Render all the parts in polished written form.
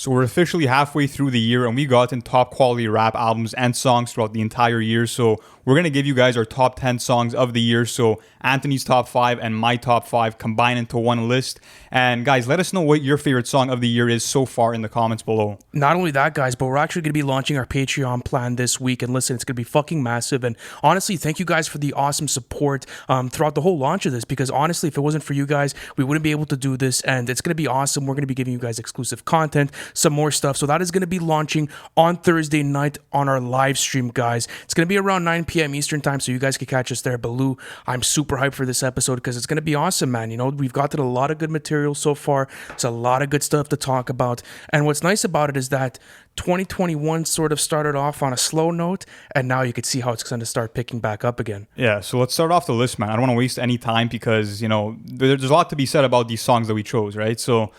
So we're officially halfway through the year and we gotten top quality rap albums and songs throughout the entire year. So we're going to give you guys our top 10 songs of the year. So Anthony's top 5 and my top 5 combined into one list. And guys, let us know what your favorite song of the year is so far in the comments below. Not only that, guys, but we're actually going to be launching our Patreon plan this week. And listen, it's going to be fucking massive. And honestly, thank you guys for the awesome support throughout the whole launch of this. Because honestly, if it wasn't for you guys, we wouldn't be able to do this. And it's going to be awesome. We're going to be giving you guys exclusive content, some more stuff. So that is going to be launching on Thursday night on our live stream, guys. It's going to be around 9 p.m. Eastern time, so you guys can catch us there. But Lou, I'm super hyped for this episode because it's going to be awesome, man. You know, we've gotten a lot of good material so far. It's a lot of good stuff to talk about. And what's nice about it is that 2021 sort of started off on a slow note, and now you can see how it's going to start picking back up again. Yeah, so let's start off the list, man. I don't want to waste any time because, you know, there's a lot to be said about these songs that we chose, right? So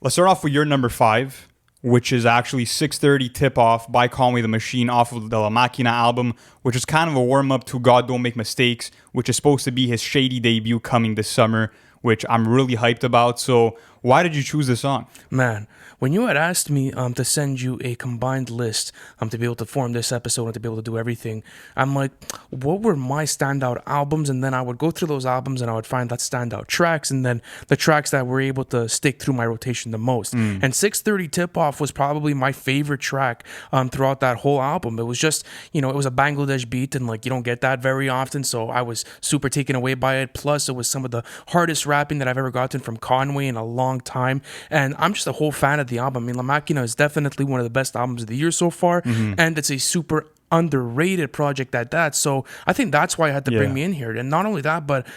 let's start off with your number 5, which is actually 6:30 Tip-Off by Conway the Machine off of the La Machina album, which is kind of a warm-up to God Don't Make Mistakes, which is supposed to be his shady debut coming this summer, which I'm really hyped about. So why did you choose this song? Man, when you had asked me to send you a combined list to be able to form this episode and to be able to do everything, I'm like, what were my standout albums? And then I would go through those albums and I would find that standout tracks and then the tracks that were able to stick through my rotation the most. And 6:30 Tip-Off was probably my favorite track throughout that whole album. It was just, you know, it was a Bangladesh beat and like you don't get that very often. So I was super taken away by it. Plus it was some of the hardest rapping that I've ever gotten from Conway in a long time. And I'm just a whole fan of the album. I mean, La Machina is definitely one of the best albums of the year so far, and it's a super underrated project at that. So I think that's why I had to bring me in here. And not only that, but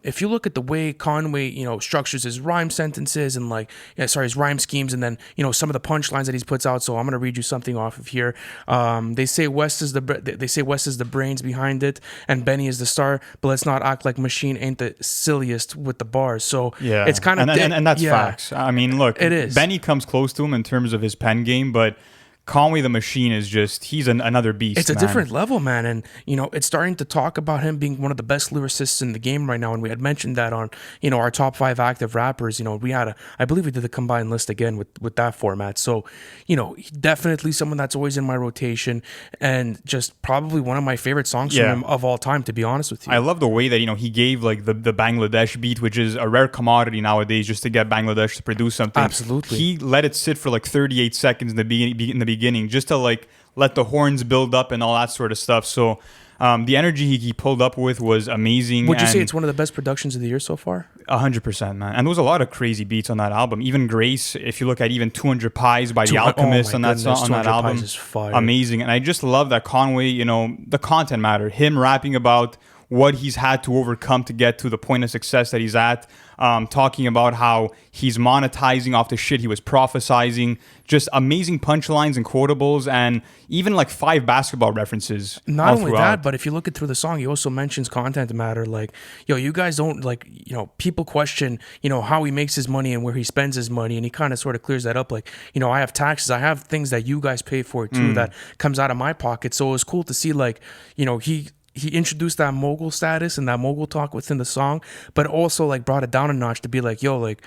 if you look at the way Conway, you know, structures his rhyme sentences and like, his rhyme schemes, and then, you know, some of the punchlines that he puts out. So I'm gonna read you something off of here. They say West is the brains behind it, and Benny is the star. But let's not act like Machine ain't the silliest with the bars. So it's kind of and that's facts. I mean, look, it is. Benny comes close to him in terms of his pen game, but Conway the Machine is just, he's another beast. It's a different level, man. And, you know, it's starting to talk about him being one of the best lyricists in the game right now. And we had mentioned that on, you know, our top 5 active rappers. You know, we had I believe we did the combined list again with that format. So, you know, definitely someone that's always in my rotation and just probably one of my favorite songs from him of all time, to be honest with you. I love the way that, you know, he gave like the Bangladesh beat, which is a rare commodity nowadays just to get Bangladesh to produce something. Absolutely. He let it sit for like 38 seconds in the beginning just to like let the horns build up and all that sort of stuff. So the energy he pulled up with was amazing. Would you say it's one of the best productions of the year so far? 100%, man. And there was a lot of crazy beats on that album. Even Grace, if you look at even 200 Pies by The Alchemist on that song, on that album, is fire. Amazing. And I just love that Conway, you know, the content matter. Him rapping about what he's had to overcome to get to the point of success that he's at, talking about how he's monetizing off the shit he was prophesizing, just amazing punchlines and quotables, and even like 5 basketball references. Not only that, but if you look at through the song, he also mentions content matter, like, yo, you guys don't, like, you know, people question, you know, how he makes his money and where he spends his money, and he kind of sort of clears that up, like, you know, I have taxes, I have things that you guys pay for too, that comes out of my pocket. So it was cool to see, like, you know, he introduced that mogul status and that mogul talk within the song, but also like brought it down a notch to be like, yo, like,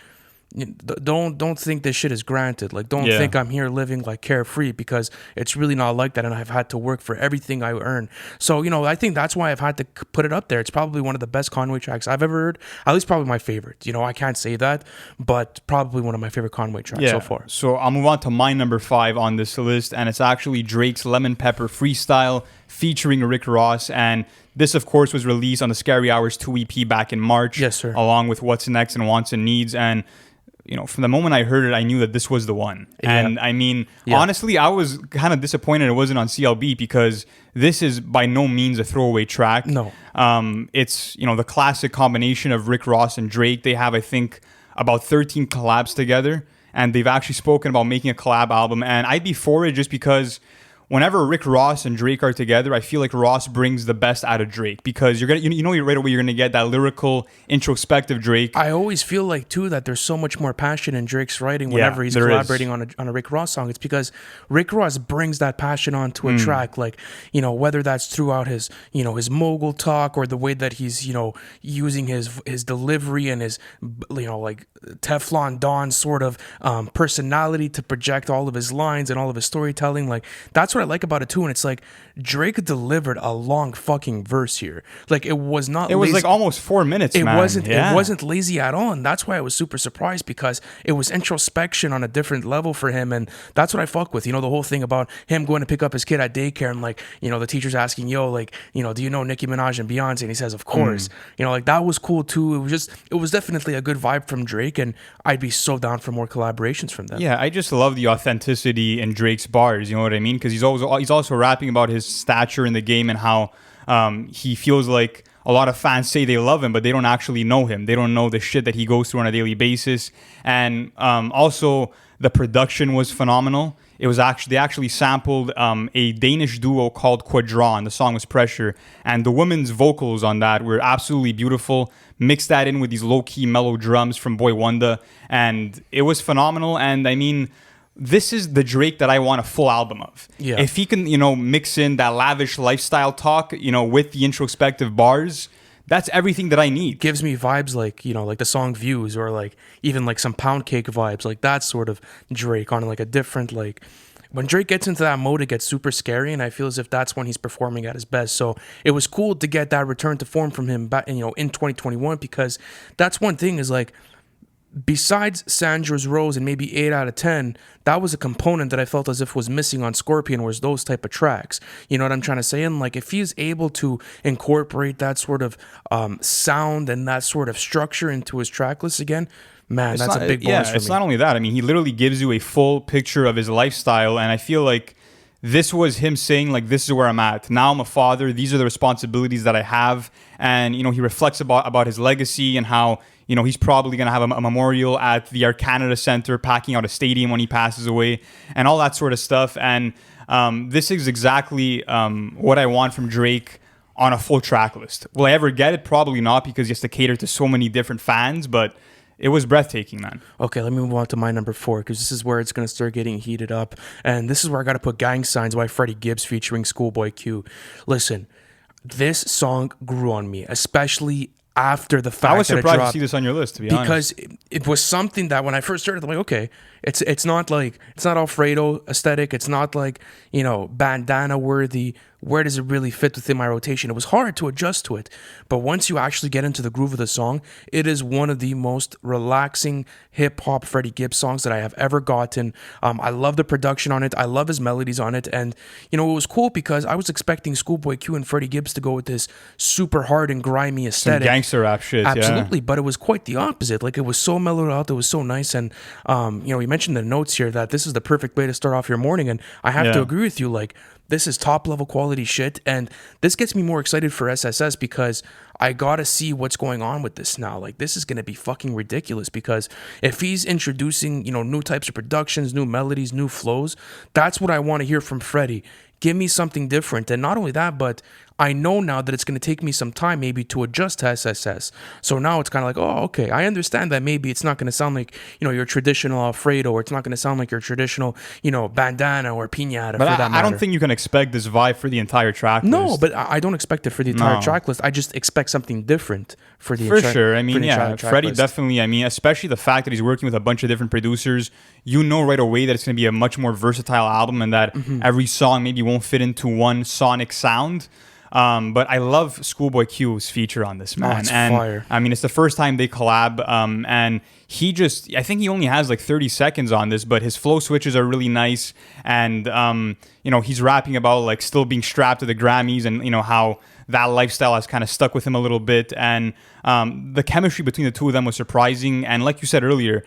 don't think this shit is granted. Like, don't think I'm here living like carefree, because it's really not like that, and I've had to work for everything I earn. So, you know, I think that's why I've had to put it up there. It's probably one of the best Conway tracks I've ever heard. At least probably my favorite. You know, I can't say that, but probably one of my favorite Conway tracks so far. So I'll move on to my number 5 on this list, and it's actually Drake's Lemon Pepper Freestyle featuring Rick Ross. And this, of course, was released on the Scary Hours 2 EP back in March. Yes, sir. Along with What's Next and Wants and Needs. And, you know, from the moment I heard it, I knew that this was the one. And I mean, honestly, I was kind of disappointed it wasn't on CLB, because this is by no means a throwaway track. No. It's, you know, the classic combination of Rick Ross and Drake. They have, I think, about 13 collabs together, and they've actually spoken about making a collab album. And I'd be for it just because whenever Rick Ross and Drake are together, I feel like Ross brings the best out of Drake, because you're gonna, right away you're gonna get that lyrical, introspective Drake. I always feel like too that there's so much more passion in Drake's writing whenever he's collaborating on a Rick Ross song. It's because Rick Ross brings that passion onto a track, like, whether that's throughout his his mogul talk, or the way that he's using his delivery and his like Teflon Don sort of personality to project all of his lines and all of his storytelling. Like, that's what I like about it too. And it's like Drake delivered a long fucking verse here. Like, it was not. It was like almost 4 minutes. It wasn't lazy at all, and that's why I was super surprised, because it was introspection on a different level for him, and that's what I fuck with. The whole thing about him going to pick up his kid at daycare, and like the teacher's asking, "Yo, like do you know Nicki Minaj and Beyonce?" And he says, "Of course." Like, that was cool too. It was definitely a good vibe from Drake, and I'd be so down for more collaborations from them. Yeah, I just love the authenticity in Drake's bars. You know what I mean? Because he's also rapping about his stature in the game, and how he feels like a lot of fans say they love him, but they don't actually know him. They don't know the shit that he goes through on a daily basis. And also, the production was phenomenal. They actually sampled a Danish duo called Quadron. The song was Pressure, and the women's vocals on that were absolutely beautiful. Mixed that in with these low-key mellow drums from Boy Wonder, and it was phenomenal. And I mean, this is the Drake that I want a full album of. Yeah. If he can, mix in that lavish lifestyle talk, with the introspective bars, that's everything that I need. Gives me vibes like, like the song Views, or like even like some Pound Cake vibes, like that sort of Drake on like a different, like, when Drake gets into that mode, it gets super scary, and I feel as if that's when he's performing at his best. So it was cool to get that return to form from him back, in 2021, because that's one thing is like, besides Sandra's Rose and maybe 8 out of 10, that was a component that I felt as if was missing on Scorpion, was those type of tracks. You know what I'm trying to say? And like, if he's able to incorporate that sort of sound and that sort of structure into his track list again, man, that's a big bonus for me. It's not only that. I mean, he literally gives you a full picture of his lifestyle, and I feel like this was him saying, like, this is where I'm at. Now I'm a father. These are the responsibilities that I have. And, he reflects about his legacy, and how, he's probably going to have a memorial at the Air Canada Centre, packing out a stadium when he passes away, and all that sort of stuff. And this is exactly what I want from Drake on a full track list. Will I ever get it? Probably not, because he has to cater to so many different fans, but it was breathtaking, man. Okay, let me move on to my number 4, because this is where it's going to start getting heated up. And this is where I got to put Gang Signs by Freddie Gibbs featuring Schoolboy Q. Listen, this song grew on me, especially after the fact. I was surprised to see this on your list, to be honest. Because it was something that when I first started, I'm like, okay, it's not Alfredo aesthetic. It's not like, bandana worthy. Where does it really fit within my rotation? It was hard to adjust to it. But once you actually get into the groove of the song, it is one of the most relaxing hip-hop Freddie Gibbs songs that I have ever gotten. I love the production on it. I love his melodies on it. And, it was cool because I was expecting Schoolboy Q and Freddie Gibbs to go with this super hard and grimy aesthetic. Some gangster rap shit, Absolutely, but it was quite the opposite. Like, it was so mellowed out. It was so nice. And, you mentioned the notes here that this is the perfect way to start off your morning. And I have to agree with you. Like, this is top level quality shit, and this gets me more excited for SSS because I gotta see what's going on with this now. Like, this is gonna be fucking ridiculous, because if he's introducing, new types of productions, new melodies, new flows, that's what I want to hear from Freddie. Give me something different. And not only that, but I know now that it's going to take me some time maybe to adjust to SSS. So now it's kind of like, oh, okay, I understand that maybe it's not going to sound like, your traditional Alfredo, or it's not going to sound like your traditional, bandana or piñata, but for that matter. I don't think you can expect this vibe for the entire track list. No, but I don't expect it for the entire track list. I just expect something different for the For sure. I mean, Freddie definitely, especially the fact that he's working with a bunch of different producers, right away that it's going to be a much more versatile album, and that every song maybe won't fit into one sonic sound. But I love Schoolboy Q's feature on this, man. Fire. I mean, it's the first time they collab, and I think he only has like 30 seconds on this, but his flow switches are really nice. And, he's rapping about like still being strapped to the Grammys, and, how that lifestyle has kind of stuck with him a little bit. And the chemistry between the two of them was surprising. And like you said earlier,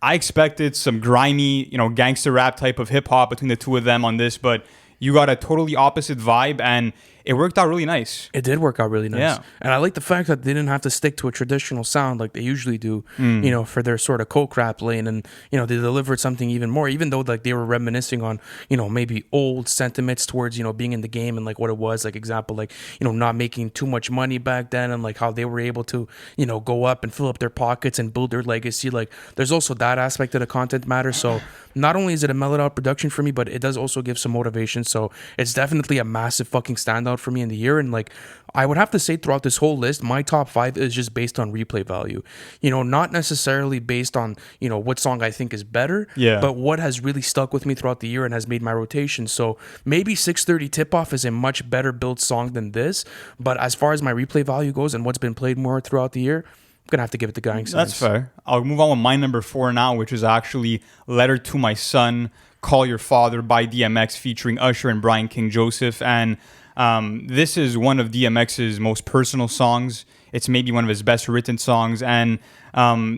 I expected some grimy, gangster rap type of hip hop between the two of them on this, but you got a totally opposite vibe, and it worked out really nice. It did work out really nice. Yeah. And I like the fact that they didn't have to stick to a traditional sound like they usually do, you know, for their sort of coke rap lane. And, you know, they delivered something even more, even though like they were reminiscing on, you know, maybe old sentiments towards, you know, being in the game and like what it was. Like example, like, you know, not making too much money back then and like how they were able to, you know, go up and fill up their pockets and build their legacy. Like there's also that aspect of the content matter. So not only is it a mellowed out production for me, but it does also give some motivation. So it's definitely a massive fucking standout for me in the year. And like I would have to say throughout this whole list, my top 5 is just based on replay value. You know, not necessarily based on, you know, what song I think is better, but what has really stuck with me throughout the year and has made my rotation. So maybe 630 Tip Off is a much better built song than this. But as far as my replay value goes and what's been played more throughout the year, I'm going to have to give it to Gang Signs. That's fair. I'll move on with my number 4 now, which is actually Letter to My Son, Call Your Father by DMX featuring Usher and Brian King Joseph. And this is one of DMX's most personal songs. It's maybe one of his best written songs. And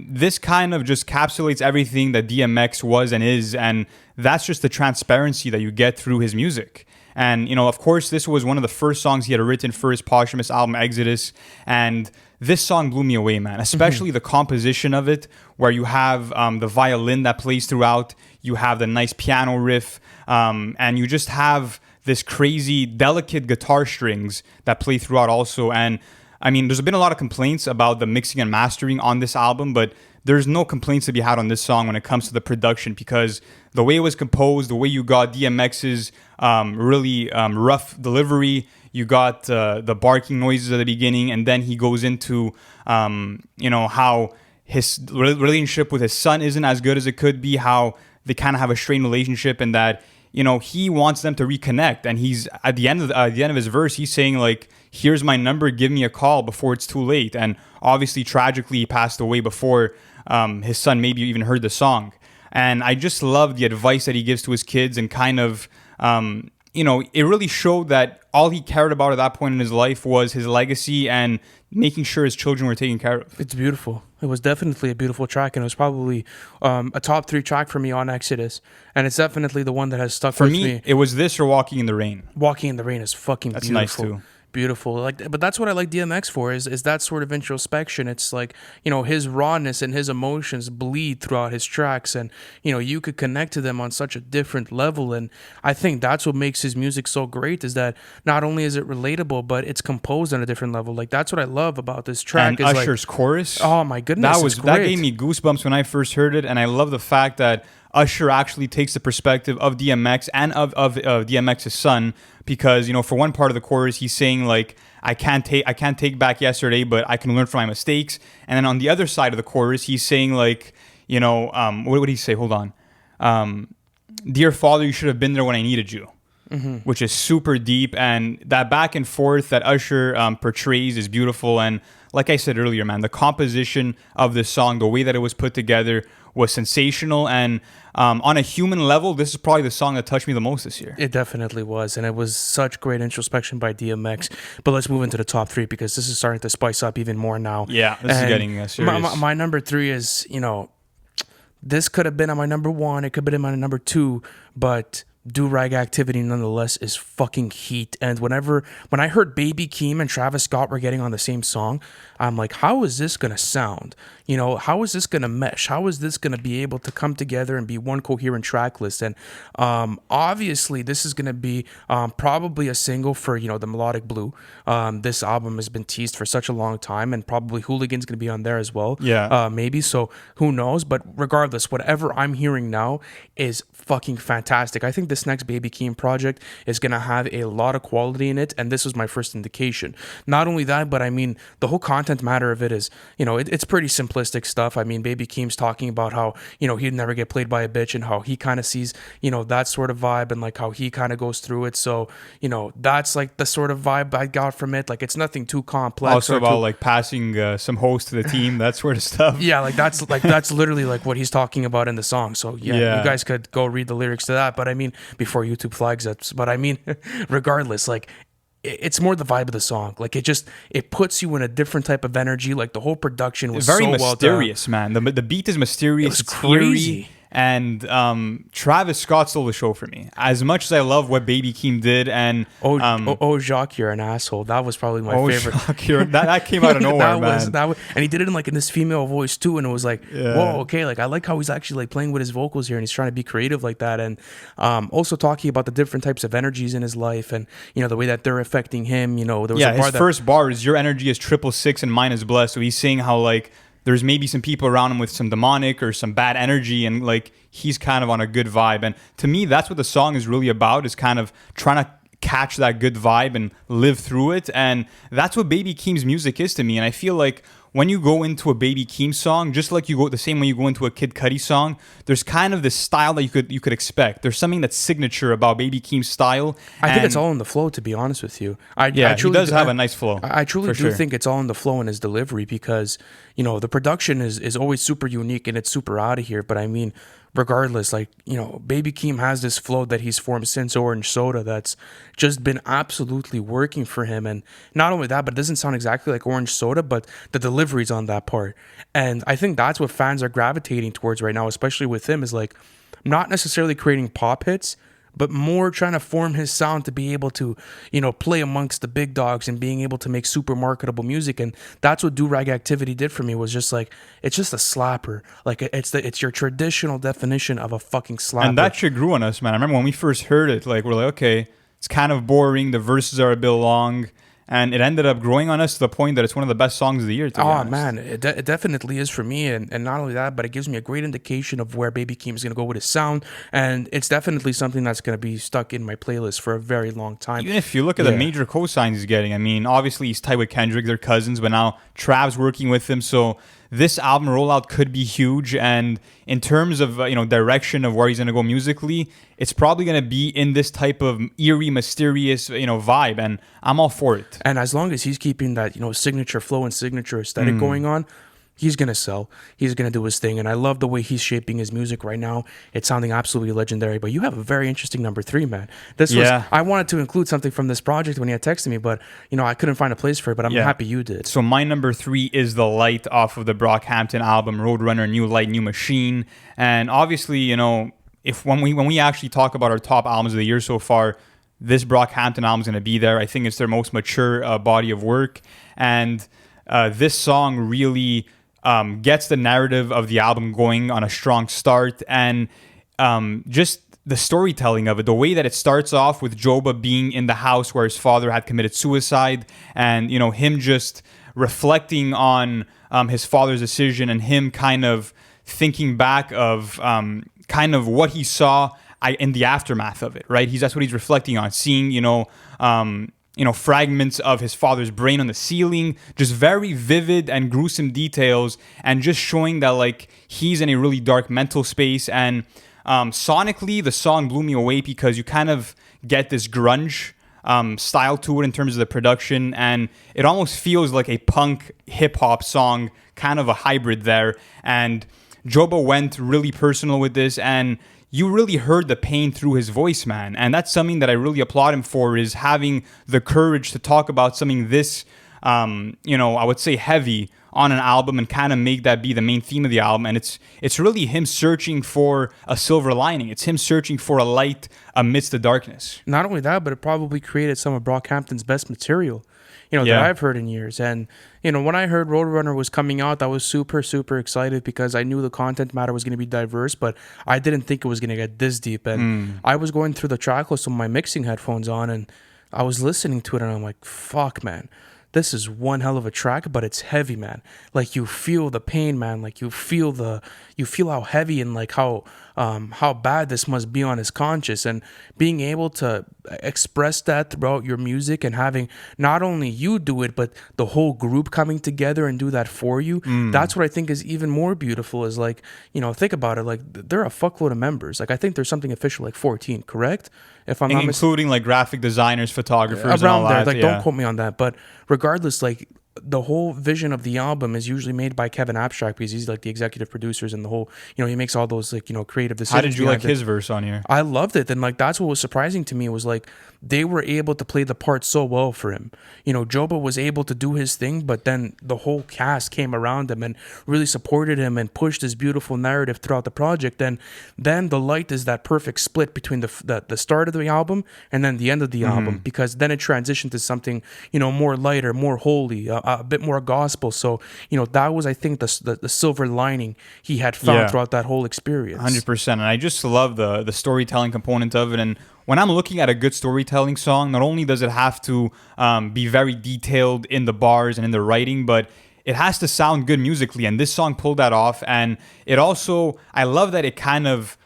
this kind of just encapsulates everything that DMX was and is. And that's just the transparency that you get through his music. And, you know, of course, this was one of the first songs he had written for his posthumous album, Exodus. And this song blew me away, man, especially the composition of it, where you have the violin that plays throughout, you have the nice piano riff, and you just have this crazy, delicate guitar strings that play throughout also. And I mean, there's been a lot of complaints about the mixing and mastering on this album, but there's no complaints to be had on this song when it comes to the production, because the way it was composed, the way you got DMX's really rough delivery, you got the barking noises at the beginning, and then he goes into, you know, how his relationship with his son isn't as good as it could be, how they kind of have a strained relationship, and that, you know, he wants them to reconnect. And he's at the end of his verse, he's saying like, here's my number, give me a call before it's too late. And obviously, tragically, he passed away before his son maybe even heard the song. And I just love the advice that he gives to his kids, and kind of, you know, it really showed that all he cared about at that point in his life was his legacy and making sure his children were taken care of. It's beautiful. It was definitely a beautiful track, and it was probably a top 3 track for me on Exodus. And it's definitely the one that has stuck with me. For me, it was this or Walking in the Rain. Walking in the Rain is fucking beautiful. That's nice too. Beautiful. Like, but that's what I like DMX for, is that sort of introspection. It's like, you know, his rawness and his emotions bleed throughout his tracks, and, you know, you could connect to them on such a different level. And I think that's what makes his music so great, is that not only is it relatable, but it's composed on a different level. Like, that's what I love about this track. And is Usher's like, chorus. Oh my goodness, that gave me goosebumps when I first heard it. And I love the fact that Usher actually takes the perspective of DMX and of DMX's son, because, you know, for one part of the chorus, he's saying like, I can't take back yesterday, but I can learn from my mistakes. And then on the other side of the chorus, he's saying like, you know, what would he say? Hold on. Dear Father, you should have been there when I needed you. Which is super deep, and that back and forth that Usher portrays is beautiful. And like I said earlier, man, the composition of this song, the way that it was put together, was sensational. And on a human level, this is probably the song that touched me the most this year. It definitely was, and it was such great introspection by DMX. But let's move into the top 3, because this is starting to spice up even more now. Yeah, this is getting serious. My number 3 is, you know, this could have been on my number 1, it could have been on my number 2, but Do-Rag Activity nonetheless is fucking heat. And when I heard Baby Keem and Travis Scott were getting on the same song, I'm like, how is this gonna sound? You know, how is this gonna mesh? How is this gonna be able to come together and be one coherent track list? And obviously this is gonna be probably a single for, you know, the Melodic Blue. This album has been teased for such a long time, and probably Hooligan's gonna be on there as well. Yeah. Maybe, so who knows? But regardless, whatever I'm hearing now is fucking fantastic. I think this next Baby Keem project is gonna have a lot of quality in it, and this was my first indication. Not only that, but I mean, the whole content matter of it is, you know, it's pretty simplistic stuff. I mean, Baby Keem's talking about how, you know, he'd never get played by a bitch, and how he kind of sees, you know, that sort of vibe, and like how he kind of goes through it. So, you know, that's like the sort of vibe I got from it. Like, it's nothing too complex. Also about like passing some host to the team, that sort of stuff. Yeah, that's literally like what he's talking about in the song. So yeah, you guys could go read the lyrics to that. But I mean, before YouTube flags it. But I mean, regardless, like, it's more the vibe of the song. Like, it puts you in a different type of energy. Like, the whole production was very so mysterious, well done. man. The beat is mysterious. It was crazy. And Travis Scott stole the show for me. As much as I love what Baby Keem did, and Jacques, you're an asshole. That was probably my favorite. Jacques, that came out of nowhere, and he did it in this female voice too, and it was like, whoa, okay. Like I like how he's actually playing with his vocals here, and he's trying to be creative like that, and also talking about the different types of energies in his life, and the way that they're affecting him. There was a bar his first bar is your energy is 666 and mine is blessed. So he's saying how there's maybe some people around him with some demonic or some bad energy, and he's kind of on a good vibe. And to me, that's what the song is really about, is kind of trying to catch that good vibe and live through it. And that's what Baby Keem's music is to me. And I feel like when you go into a Baby Keem song, just like you go the same way you go into a Kid Cudi song, there's kind of this style that you could expect. There's something that's signature about Baby Keem's style. I think it's all in the flow, to be honest with you. He does have a nice flow. I truly do think it's all in the flow in his delivery, because the production is always super unique and it's super out of here. But I mean, regardless, Baby Keem has this flow that he's formed since Orange Soda that's just been absolutely working for him. And not only that, but it doesn't sound exactly like Orange Soda, but the delivery's on that part. And I think that's what fans are gravitating towards right now, especially with him, is not necessarily creating pop hits, but more trying to form his sound to be able to, play amongst the big dogs and being able to make super marketable music. And that's what Do Rag Activity did for me, was just it's just a slapper. It's your traditional definition of a fucking slapper. And that shit grew on us, man. I remember when we first heard it, we're like, okay, it's kind of boring. The verses are a bit long. And it ended up growing on us to the point that it's one of the best songs of the year. Man, it definitely is for me. And not only that, but it gives me a great indication of where Baby Keem is going to go with his sound. And it's definitely something that's going to be stuck in my playlist for a very long time. Even if you look at the major cosigns he's getting, I mean, obviously he's tied with Kendrick, they're cousins, but now Trav's working with him. So this album rollout could be huge. And in terms of direction of where he's going to go musically, it's probably going to be in this type of eerie, mysterious vibe, and I'm all for it. And as long as he's keeping that signature flow and signature aesthetic going on, he's going to sell. He's going to do his thing. And I love the way he's shaping his music right now. It's sounding absolutely legendary. But you have a very interesting number 3, man. I wanted to include something from this project when he had texted me, but I couldn't find a place for it, but I'm happy you did. So my number 3 is The Light off of the Brockhampton album, Roadrunner, New Light, New Machine. And obviously, when we actually talk about our top albums of the year so far, this Brockhampton album is going to be there. I think it's their most mature body of work. And this song really gets the narrative of the album going on a strong start, and just the storytelling of it, the way that it starts off with Joba being in the house where his father had committed suicide, and him just reflecting on his father's decision, and him kind of thinking back of kind of what he saw in the aftermath of it, right? That's what he's reflecting on, seeing fragments of his father's brain on the ceiling, just very vivid and gruesome details, and just showing that he's in a really dark mental space. And sonically, the song blew me away because you kind of get this grunge style to it in terms of the production, and it almost feels like a punk hip-hop song, kind of a hybrid there. And Joba went really personal with this, and you really heard the pain through his voice, man. And that's something that I really applaud him for, is having the courage to talk about something this, I would say heavy on an album, and kind of make that be the main theme of the album. And it's really him searching for a silver lining. It's him searching for a light amidst the darkness. Not only that, but it probably created some of Brockhampton's best material, that I've heard in years. And, when I heard Roadrunner was coming out, I was super, super excited because I knew the content matter was going to be diverse, but I didn't think it was going to get this deep. And I was going through the track list with my mixing headphones on, and I was listening to it, and I'm like, fuck, man. This is one hell of a track, but it's heavy, man. You feel the pain, man. You feel how heavy and how bad this must be on his conscience, and being able to express that throughout your music, and having not only you do it, but the whole group coming together and do that for you. That's what I think is even more beautiful, is think about it. There are a fuckload of members. I think there's something official 14, correct? If I'm not including graphic designers, photographers, around and all there. that. Don't quote me on that, but regardless, the whole vision of the album is usually made by Kevin Abstract because he's like the executive producers and the whole, he makes all those like, creative decisions. How did you like his verse on here? I loved it. And like, that's what was surprising to me was like, they were able to play the part so well for him. Joba was able to do his thing, but then the whole cast came around him and really supported him and pushed his beautiful narrative throughout the project. And then The Light is that perfect split between the start of the album and then the end of the album, because then it transitioned to something, more lighter, more holy, a bit more gospel. So, that was, I think, the silver lining he had found throughout that whole experience. 100%. And I just love the storytelling component of it. And when I'm looking at a good storytelling song, not only does it have to be very detailed in the bars and in the writing, but it has to sound good musically. And this song pulled that off. And it also, I love that it kind of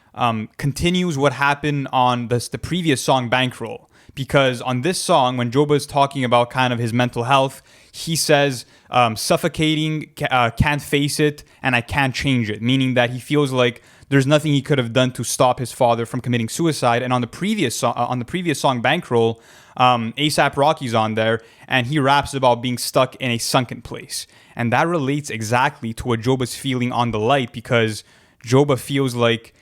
continues what happened on the previous song, Bankroll. Because on this song, when Joba is talking about kind of his mental health, he says, suffocating, can't face it, and I can't change it. Meaning that he feels like there's nothing he could have done to stop his father from committing suicide. And on the previous song, Bankroll, A$AP Rocky's on there, and he raps about being stuck in a sunken place. And that relates exactly to what Joba's feeling on The Light, because Joba feels like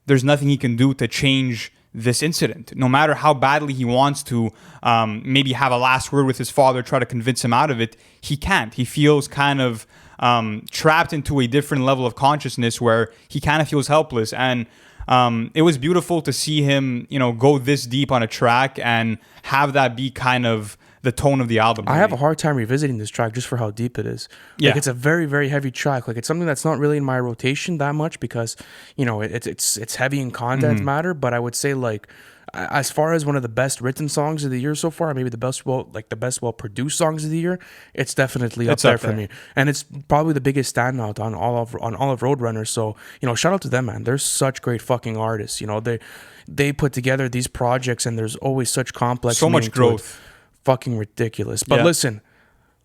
there's nothing he can do to change this incident. No matter how badly he wants to maybe have a last word with his father, try to convince him out of it, he can't. He feels kind of trapped into a different level of consciousness where he kind of feels helpless. And it was beautiful to see him, go this deep on a track and have that be kind of the tone of the album. I have a hard time revisiting this track just for how deep it is. Like, it's a very, very heavy track. Like, it's something that's not really in my rotation that much because, it's heavy in content matter. But I would say, like, as far as one of the best written songs of the year so far, maybe the best well produced songs of the year, it's definitely up there for me. And it's probably the biggest standout on all of Roadrunner. So, shout out to them, man. They're such great fucking artists. They put together these projects and there's always such complex, so much growth. Fucking ridiculous. But listen,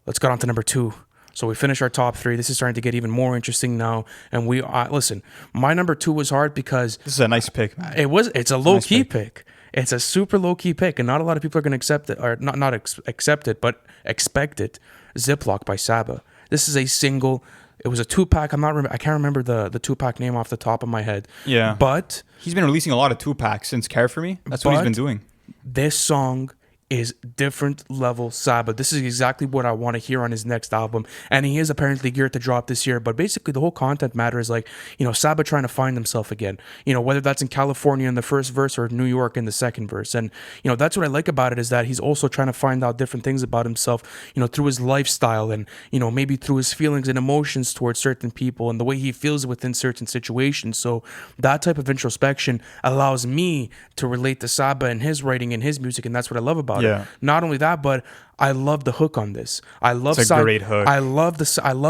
let's get on to number 2. So we finish our top 3. This is starting to get even more interesting now. And listen, my number 2 was hard because this is a nice pick. It's a low key pick. It's a super low key pick, and not a lot of people are going to accept it, or not accept it, but expect it. Ziploc by Saba. This is a single. It was a 2-pack. I can't remember the 2-pack name off the top of my head. Yeah, but he's been releasing a lot of 2-packs since Care For Me. That's what he's been doing. This song is different level Saba. This is exactly what I want to hear on his next album. And he is apparently geared to drop this year. But basically the whole content matter is like, Saba trying to find himself again. Whether that's in California in the first verse or New York in the second verse. And, that's what I like about it is that he's also trying to find out different things about himself, through his lifestyle and, maybe through his feelings and emotions towards certain people and the way he feels within certain situations. So that type of introspection allows me to relate to Saba and his writing and his music. And that's what I love about it. Not only that, but I love the hook on this. It's a great hook. I love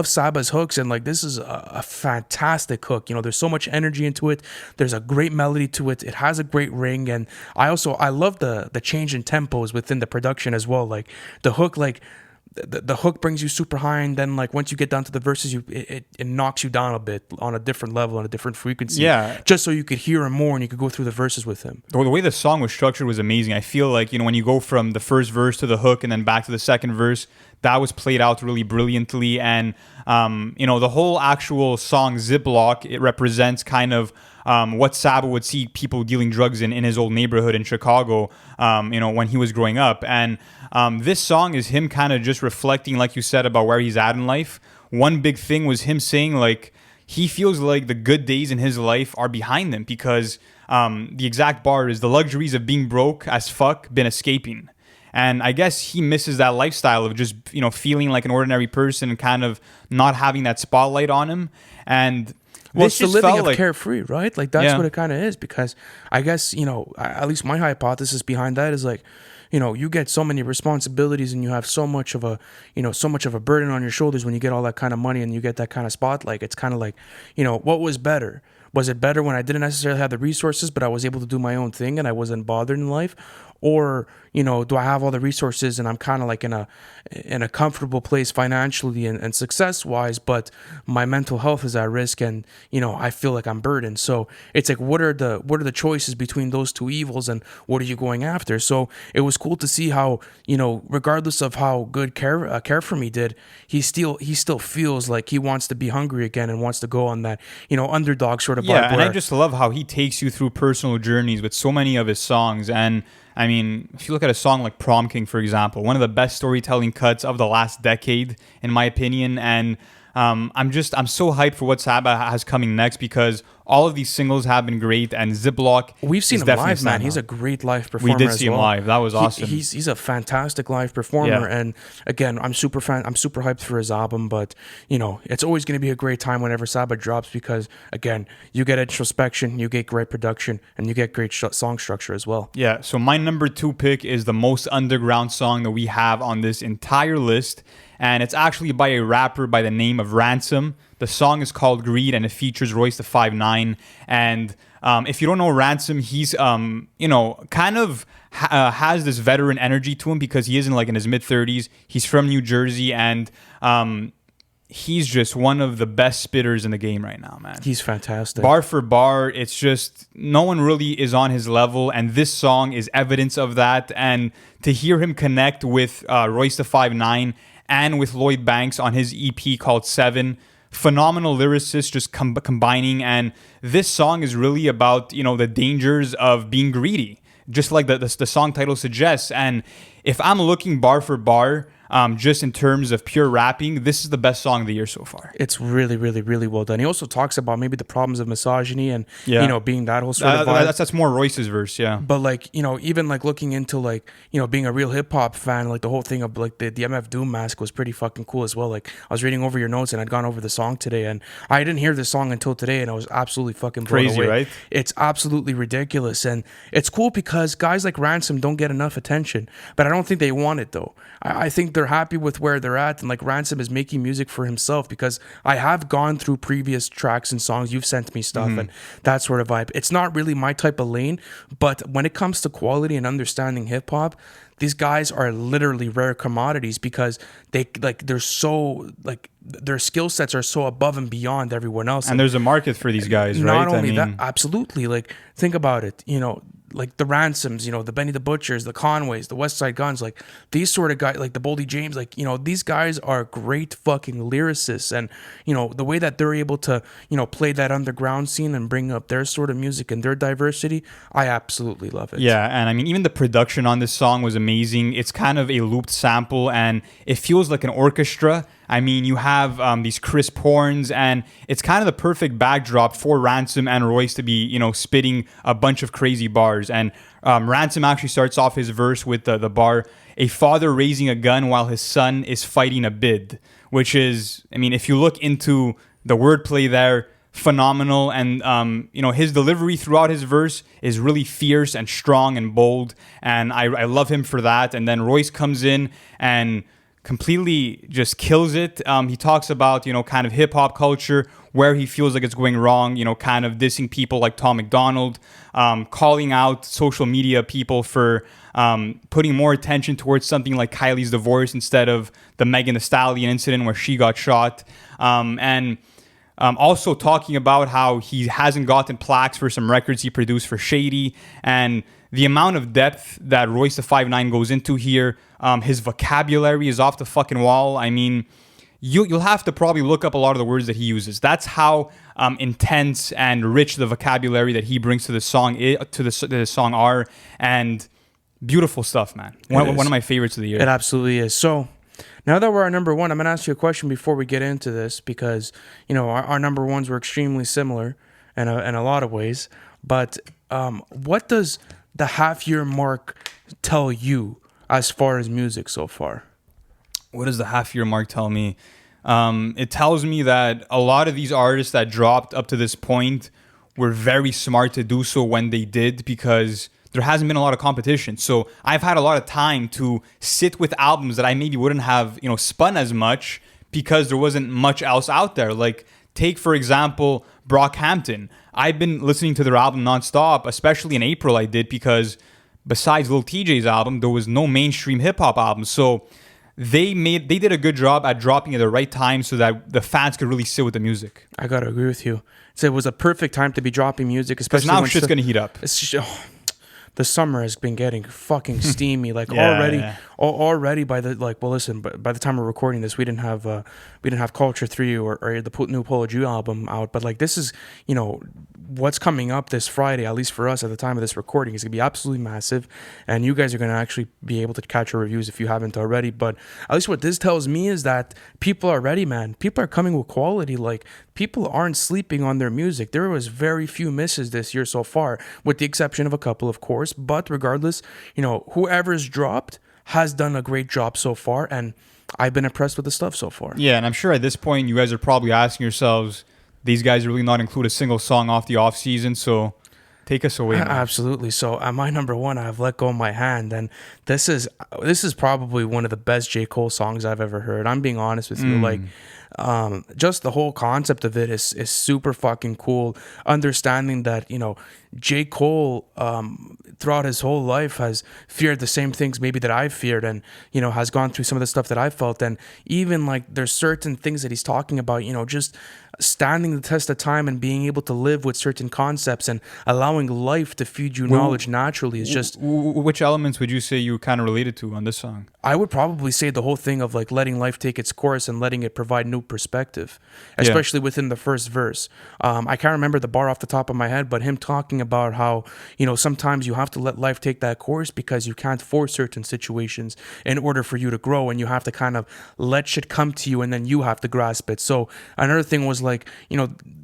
Saba's hooks, and like this is a fantastic hook. There's so much energy into it. There's a great melody to it. It has a great ring, and I love the change in tempos within the production as well. Like the hook, like the hook brings you super high, and then like once you get down to the verses, it knocks you down a bit on a different level, on a different frequency. Yeah, just so you could hear him more and you could go through the verses with him. The way the song was structured was amazing. I feel like when you go from the first verse to the hook and then back to the second verse, that was played out really brilliantly. And the whole actual song Ziploc, it represents kind of what Saba would see people dealing drugs in his old neighborhood in Chicago, when he was growing up. And this song is him kind of just reflecting, like you said, about where he's at in life. One big thing was him saying, like, he feels like the good days in his life are behind him because the exact bar is the luxuries of being broke as fuck been escaping. And I guess he misses that lifestyle of just, feeling like an ordinary person and kind of not having that spotlight on him. And well, it's the living of carefree, right? Like that's what it kind of is, because I guess, at least my hypothesis behind that is like, you get so many responsibilities and you have so much of a burden on your shoulders when you get all that kind of money and you get that kind of spotlight. It's kind of like, what was better? Was it better when I didn't necessarily have the resources, but I was able to do my own thing and I wasn't bothered in life? or do I have all the resources and I'm kind of like in a comfortable place financially and success wise, but my mental health is at risk, and I feel like I'm burdened. So it's like, what are the choices between those two evils, and what are you going after? So it was cool to see how regardless of how good Care For Me did, he still feels like he wants to be hungry again and wants to go on that underdog sort of vibe. Yeah, and I just love how he takes you through personal journeys with so many of his songs. And I mean, if you look at a song like Prom King, for example, one of the best storytelling cuts of the last decade, in my opinion. And I'm so hyped for what Saba has coming next, because all of these singles have been great, and Ziploc. We've seen him live, man. He's a great live performer. We did see him live. That was awesome. He's a fantastic live performer, and again, I'm super hyped for his album. But it's always going to be a great time whenever Saba drops, because again, you get introspection, you get great production, and you get great song structure as well. Yeah. So my number 2 pick is the most underground song that we have on this entire list, and it's actually by a rapper by the name of Ransom. The song is called Greed, and it features Royce the 5'9". And if you don't know Ransom, he's kind of has this veteran energy to him, because he is in his mid-30s. He's from New Jersey, and he's just one of the best spitters in the game right now, man. He's fantastic. Bar for bar, it's just no one really is on his level, and this song is evidence of that. And to hear him connect with Royce the 5'9" and with Lloyd Banks on his EP called 7, phenomenal lyricists just combining. And this song is really about the dangers of being greedy, just like the song title suggests. And if I'm looking bar for bar, just in terms of pure rapping, this is the best song of the year so far. It's really, really, really well done. He also talks about maybe the problems of misogyny and being that whole sort of vibe. That's more Royce's verse, yeah. But even looking into being a real hip hop fan, the whole thing of the MF Doom mask was pretty fucking cool as well. I was reading over your notes and I'd gone over the song today, and I didn't hear this song until today, and I was absolutely fucking blown crazy, away. Right? It's absolutely ridiculous, and it's cool because guys like Ransom don't get enough attention, but I don't think they want it though. I think they're happy with where they're at, and Ransom is making music for himself, because I have gone through previous tracks and songs. You've sent me stuff and that sort of vibe. It's not really my type of lane, but when it comes to quality and understanding hip hop, these guys are literally rare commodities, because they're so their skill sets are so above and beyond everyone else. And there's a market for these guys, right? Not only that, absolutely. Think about it. The Ransoms, the Benny the Butchers, the Conways, the West Side Guns, these sort of guys, the Boldy James, these guys are great fucking lyricists. And, the way that they're able to, play that underground scene and bring up their sort of music and their diversity, I absolutely love it. Yeah, and I mean, even the production on this song was amazing. It's kind of a looped sample, and it feels like an orchestra. I mean, you have these crisp horns, and it's kind of the perfect backdrop for Ransom and Royce to be, spitting a bunch of crazy bars. And Ransom actually starts off his verse with the bar, "A father raising a gun while his son is fighting a bid," which is, I mean, if you look into the wordplay there, phenomenal. And, his delivery throughout his verse is really fierce and strong and bold, and I love him for that. And then Royce comes in and completely just kills it. He talks about, kind of hip hop culture, where he feels like it's going wrong, kind of dissing people like Tom McDonald, calling out social media people for putting more attention towards something like Kylie's divorce instead of the Megan Thee Stallion incident where she got shot. And also talking about how he hasn't gotten plaques for some records he produced for Shady, and the amount of depth that Royce the 5'9" goes into here. His vocabulary is off the fucking wall. I mean, you'll have to probably look up a lot of the words that he uses. That's how intense and rich the vocabulary that he brings to the song are, and beautiful stuff, man. One of my favorites of the year. It absolutely is. So now that we're our number one, I'm going to ask you a question before we get into this, because our number ones were extremely similar in a lot of ways. But what does the half-year mark tell you as far as music so far? What does the half-year mark tell me? It tells me that a lot of these artists that dropped up to this point were very smart to do so when they did, because there hasn't been a lot of competition. So I've had a lot of time to sit with albums that I maybe wouldn't have, spun as much, because there wasn't much else out there. Take, for example, Brockhampton. I've been listening to their album nonstop, especially in April I did, because besides Lil TJ's album, there was no mainstream hip hop album. So they did a good job at dropping it at the right time so that the fans could really sit with the music. I gotta agree with you. So it was a perfect time to be dropping music, especially now shit's gonna heat up. It's just, the summer has been getting fucking steamy. Like already by the well, listen. But by the time we're recording this, we didn't have Culture 3 or the new Polo G album out. But like this is what's coming up this Friday, at least for us at the time of this recording, is gonna be absolutely massive, and you guys are gonna actually be able to catch our reviews if you haven't already. But at least what this tells me is that people are ready, man. People are coming with quality. Like people aren't sleeping on their music. There was very few misses this year so far, with the exception of a couple, of course. But regardless, whoever's dropped has done a great job so far, and I've been impressed with the stuff so far. Yeah, and I'm sure at this point you guys are probably asking yourselves, these guys really not include a single song off the off season, so take us away, man. Absolutely. So at my number one, I have Let Go of My Hand, and this is probably one of the best J. Cole songs I've ever heard. I'm being honest with you. Like, just the whole concept of it is super fucking cool. Understanding that, J. Cole, throughout his whole life has feared the same things maybe that I've feared, and, has gone through some of the stuff that I felt. And even like there's certain things that he's talking about, just standing the test of time and being able to live with certain concepts and allowing life to feed you knowledge naturally is just... Which elements would you say you kind of related to on this song? I would probably say the whole thing of like letting life take its course and letting it provide new perspective, especially within the first verse. I can't remember the bar off the top of my head, but him talking about how, sometimes you have to let life take that course because you can't force certain situations in order for you to grow, and you have to kind of let shit come to you and then you have to grasp it. So another thing was like,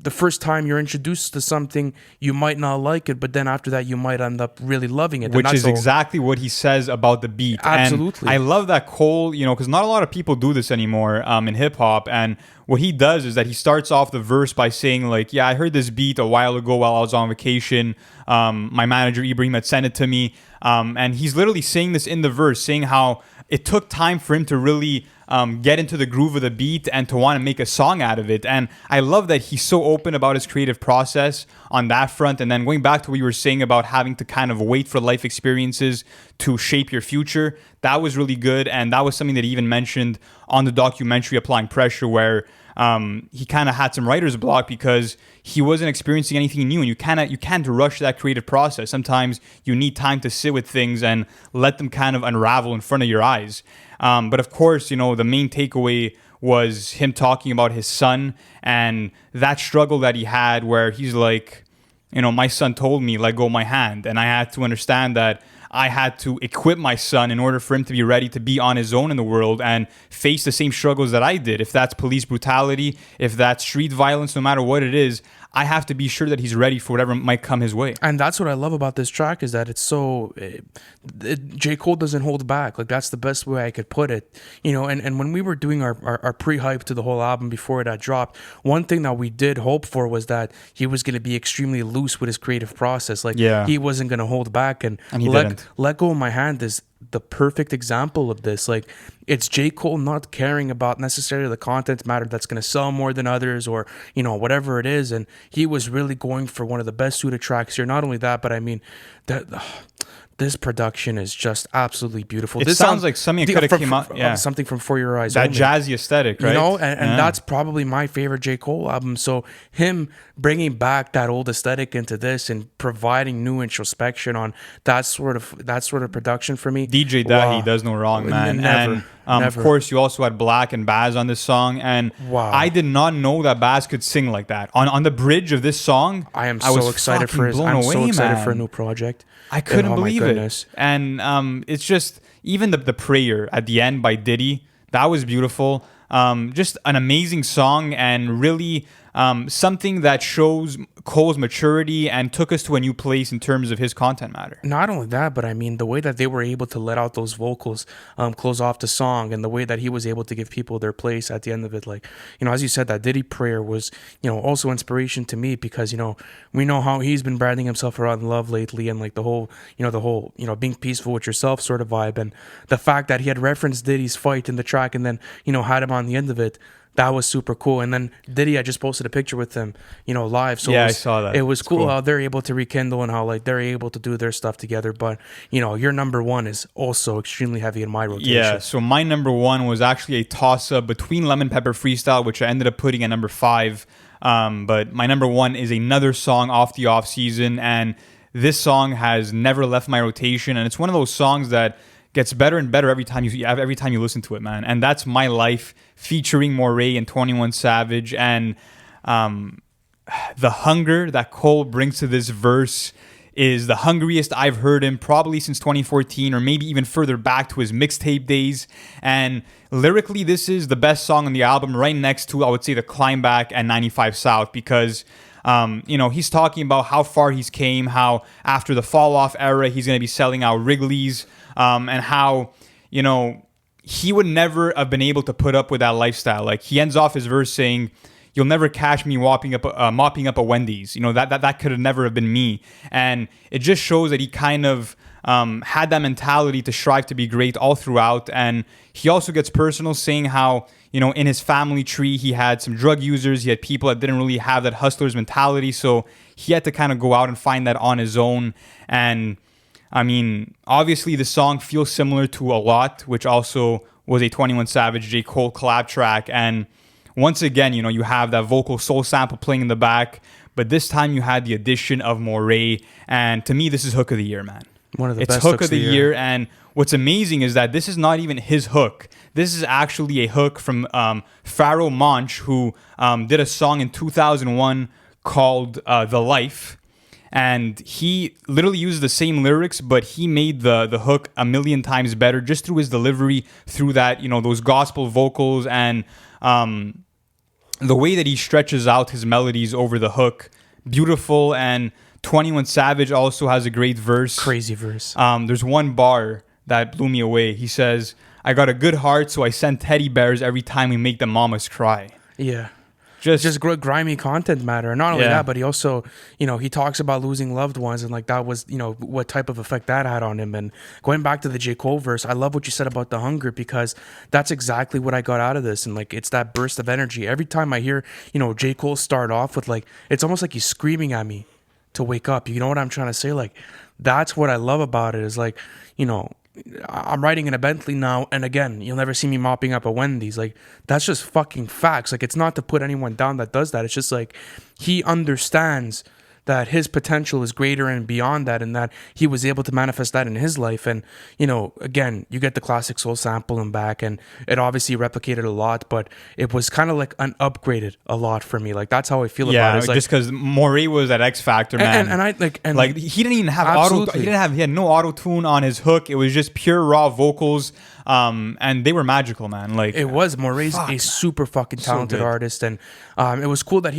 the first time you're introduced to something, you might not like it, but then after that you might end up really loving it. Which is exactly what he says about the beat. Absolutely. And I love that Cole, because not a lot of people do this anymore in hip hop. And what he does is that he starts off the verse by saying like, yeah, I heard this beat a while ago while I was on vacation. My manager Ibrahim had sent it to me. And he's literally saying this in the verse, saying how it took time for him to really get into the groove of the beat and to want to make a song out of it. And I love that he's so open about his creative process on that front. And then going back to what you were saying about having to kind of wait for life experiences to shape your future, that was really good. And that was something that he even mentioned on the documentary Applying Pressure, where he kind of had some writer's block because he wasn't experiencing anything new, and you can't rush that creative process. Sometimes you need time to sit with things and let them kind of unravel in front of your eyes. But of course, the main takeaway was him talking about his son and that struggle that he had, where he's like, my son told me, let go of my hand, and I had to understand that I had to equip my son in order for him to be ready to be on his own in the world and face the same struggles that I did. If that's police brutality, if that's street violence, no matter what it is, I have to be sure that he's ready for whatever might come his way. And that's what I love about this track, is that it's so... J. Cole doesn't hold back. Like, that's the best way I could put it. And when we were doing our pre-hype to the whole album before it had dropped, one thing that we did hope for was that he was going to be extremely loose with his creative process. Like, he wasn't going to hold back. And he didn't. Let Go of My Hand is the perfect example of this. Like, it's J. Cole not caring about necessarily the content matter that's going to sell more than others, or whatever it is, and he was really going for one of the best suited tracks here. Not only that, but I mean this production is just absolutely beautiful. This sounds like something that could have came out. Something from For Your Eyes That Only. jazzy aesthetic, right? And that's probably my favorite J. Cole album. So him bringing back that old aesthetic into this and providing new introspection on that sort of production for me. DJ Dahi does no wrong, man. Never. Of course, you also had Black and Baz on this song, and I did not know that Baz could sing like that. On the bridge of this song, I was so excited for a new project. I couldn't believe it. And it's just, even the prayer at the end by Diddy, that was beautiful. Just an amazing song, and really something that shows Cole's maturity and took us to a new place in terms of his content matter. Not only that, but I mean, the way that they were able to let out those vocals, close off the song, and the way that he was able to give people their place at the end of it. Like, as you said, that Diddy prayer was, also inspiration to me, because, we know how he's been branding himself around love lately, and like the whole being peaceful with yourself sort of vibe, and the fact that he had referenced Diddy's fight in the track and then, had him on the end of it. That was super cool. And then Diddy, I just posted a picture with him, live. So I saw that. It was cool how they're able to rekindle and how like they're able to do their stuff together. But your number one is also extremely heavy in my rotation. Yeah. So my number one was actually a toss up between Lemon Pepper Freestyle, which I ended up putting at number 5. But my number one is another song off the off season, and this song has never left my rotation, and it's one of those songs that gets better and better every time you listen to it, man. And that's My Life, featuring Moray and 21 Savage, and the hunger that Cole brings to this verse is the hungriest I've heard him probably since 2014, or maybe even further back to his mixtape days. And lyrically, this is the best song on the album, right next to, I would say, The Climb Back and 95 South, because he's talking about how far he's came, how after the fall off era, he's going to be selling out Wrigley's, and how, he would never have been able to put up with that lifestyle. Like, he ends off his verse saying, "You'll never catch me mopping up a Wendy's." That could have never have been me. And it just shows that he kind of had that mentality to strive to be great all throughout. And he also gets personal, saying how, in his family tree, he had some drug users, he had people that didn't really have that hustler's mentality. So he had to kind of go out and find that on his own. And I mean, obviously the song feels similar to A Lot, which also was a 21 Savage J.Cole collab track. And once again, you have that vocal soul sample playing in the back, but this time you had the addition of Moray. And to me, this is hook of the year, man. One of the best hook of the year. And what's amazing is that this is not even his hook. This is actually a hook from Pharaoh Monch, who did a song in 2001 called The Life. And he literally used the same lyrics, but he made the hook a million times better just through his delivery, through that, those gospel vocals, and the way that he stretches out his melodies over the hook. Beautiful. And 21 Savage also has a great verse. Crazy verse. There's one bar that blew me away. He says, "I got a good heart, so I send teddy bears every time we make the mamas cry." Yeah. Just grimy content matter. And not only that, but he also, he talks about losing loved ones, and like that was, what type of effect that had on him. And going back to the J. Cole verse, I love what you said about the hunger, because that's exactly what I got out of this. And like, it's that burst of energy. Every time I hear, J. Cole start off with like, it's almost like he's screaming at me to wake up. You know what I'm trying to say? Like, that's what I love about it, is like, I'm riding in a Bentley now, and again, you'll never see me mopping up a Wendy's. Like, that's just fucking facts. Like, it's not to put anyone down that does that. It's just like, he understands that his potential is greater and beyond that, and that he was able to manifest that in his life. And, again, you get the classic soul sample and back, and it obviously replicated a lot, but it was kind of like an upgraded a lot for me. Like, that's how I feel about it. Yeah, just because Moray was at X Factor, man. And he didn't even have he had no auto tune on his hook. It was just pure raw vocals. And they were magical, man. Like, it was. Moray's a super fucking talented artist, and it was cool that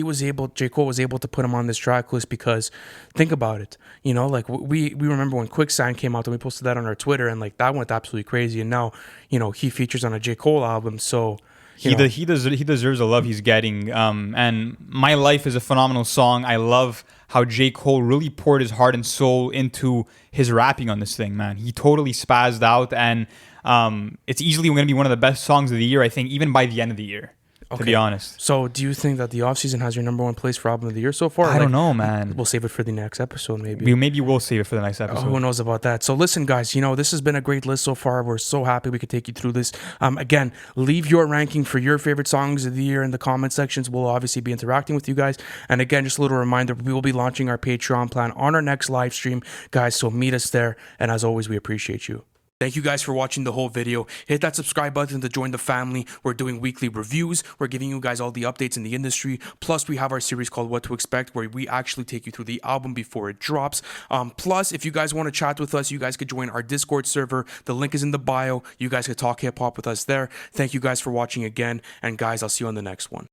J. Cole was able to put him on this track list, because think about it, like we remember when Quicksand came out, and we posted that on our Twitter, and like that went absolutely crazy, and now he features on a J. Cole album, so he deserves the love he's getting. And My Life is a phenomenal song. I love how J. Cole really poured his heart and soul into his rapping on this thing, man. He totally spazzed out, and it's easily going to be one of the best songs of the year, I think, even by the end of the year, to be honest. So do you think that the offseason has your number one place for album of the year so far? I don't know, man. We'll save it for the next episode, maybe. Maybe we'll save it for the next episode. Who knows about that? So listen, guys, this has been a great list so far. We're so happy we could take you through this. Again, leave your ranking for your favorite songs of the year in the comment sections. We'll obviously be interacting with you guys. And again, just a little reminder, we will be launching our Patreon plan on our next live stream, guys. So meet us there. And as always, we appreciate you. Thank you guys for watching the whole video. Hit that subscribe button to join the family. We're doing weekly reviews. We're giving you guys all the updates in the industry. Plus, we have our series called What to Expect, where we actually take you through the album before it drops. Plus, if you guys want to chat with us, you guys could join our Discord server. The link is in the bio. You guys could talk hip-hop with us there. Thank you guys for watching again. And guys, I'll see you on the next one.